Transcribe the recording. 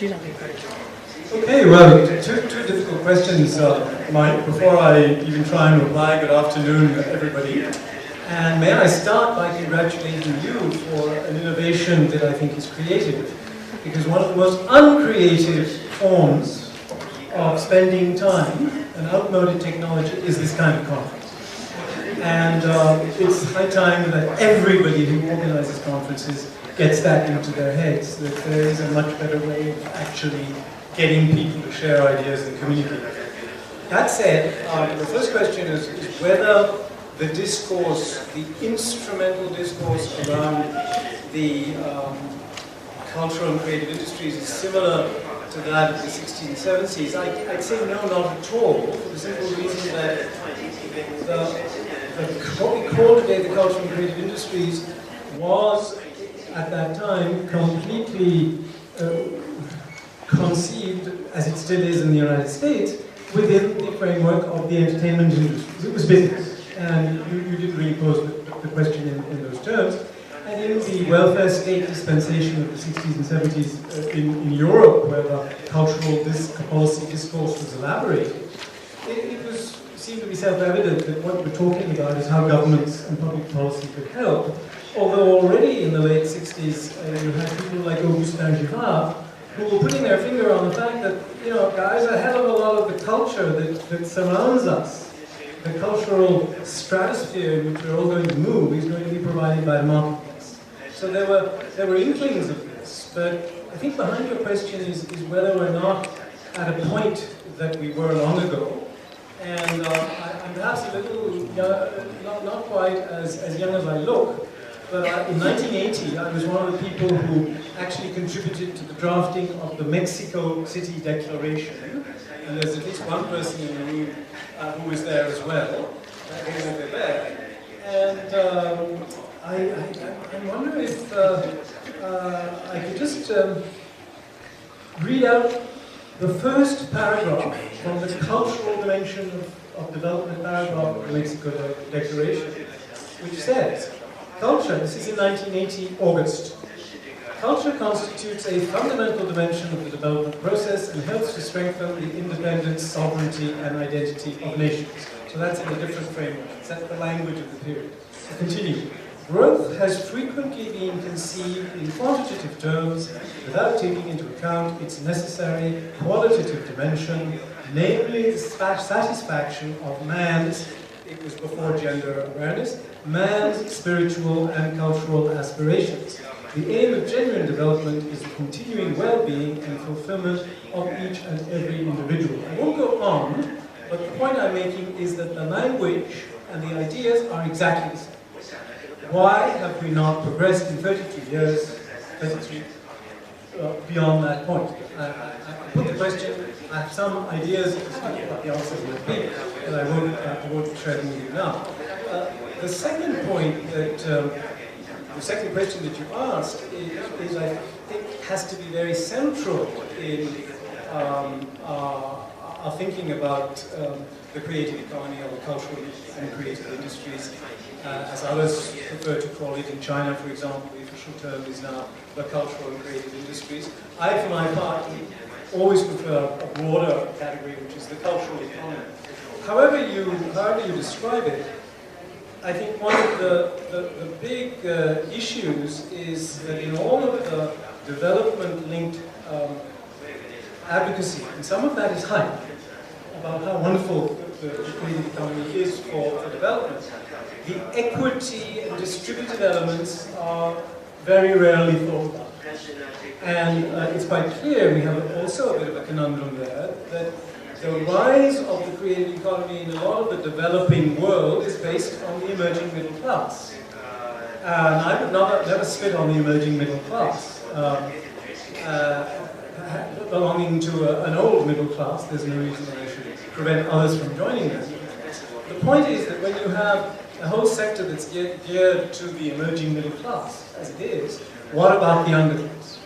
Okay, well, two difficult questions, Mike. Before I even try and reply, good afternoon, everybody. And may I start by congratulating you for an innovation that I think is creative. Because one of the most uncreative forms of spending time, an outmoded technology, is this kind of conference. And it's high time that everybody who organizes conferences gets that into their heads, that there is a much better way of actually getting people to share ideas and communicate. That said, the first question is whether the discourse, the instrumental discourse around the cultural and creative industries is similar to that of the 60s and 70s. I'd say no, not at all, for the simple reason that what we call today the cultural and creative industries was, at that time, completely conceived, as it still is in the United States, within the framework of the entertainment industry. It was business, and you didn't really pose the question in those terms. And in the welfare state dispensation of the 60s and 70s in Europe, where the cultural policy discourse was elaborated, it seemed to be self-evident that what we're talking about is how governments and public policy could help. Although already in the late 60s, you had people like Yudhishtir Girard, who were putting their finger on the fact that, guys, a hell of a lot of the culture that surrounds us, the cultural stratosphere in which we're all going to move, is going to be provided by the marketplace. So there were inklings of this, but I think behind your question is whether we're not at a point that we were long ago. And I'm perhaps a little young, not quite as young as I look, but in 1980, I was one of the people who actually contributed to the drafting of the Mexico City Declaration. And there's at least one person in the room who was there as well, over there. And I wonder if I could just read out the first paragraph from the cultural dimension of development paragraph of the Mexico Declaration, which says, culture, this is in 1980, August. Culture constitutes a fundamental dimension of the development process and helps to strengthen the independence, sovereignty, and identity of nations. So that's in a different framework. That's the language of the period. To continue. Growth has frequently been conceived in quantitative terms without taking into account its necessary qualitative dimension, namely the satisfaction of man's, it was before gender awareness, man's spiritual and cultural aspirations. The aim of genuine development is the continuing well-being and fulfillment of each and every individual. I won't go on, but the point I'm making is that the language and the ideas are exactly the same. Why have we not progressed in 33 years, 33, beyond that point? I put the question, I have some ideas of what the answer would be, but I won't share them with you now. The second point that, the second question that you asked is I think has to be very central in our thinking about the creative economy or the cultural and creative industries, as others prefer to call it. In China, for example, the official term is now the cultural and creative industries. I, for my part, always prefer a broader category, which is the cultural economy. However you describe it, I think one of the big issues is that in all of the development-linked advocacy, and some of that is hype, about how wonderful the creative economy is for development, the equity and distributed elements are very rarely thought about. And it's quite clear, we have also a bit of a conundrum there, that the rise of the creative economy in a lot of the developing world is based on the emerging middle class. And I would never spit on the emerging middle class. Belonging to an old middle class, there's no reason that I should prevent others from joining them. The point is that when you have a whole sector that's geared to the emerging middle class, as it is, what about the underclass?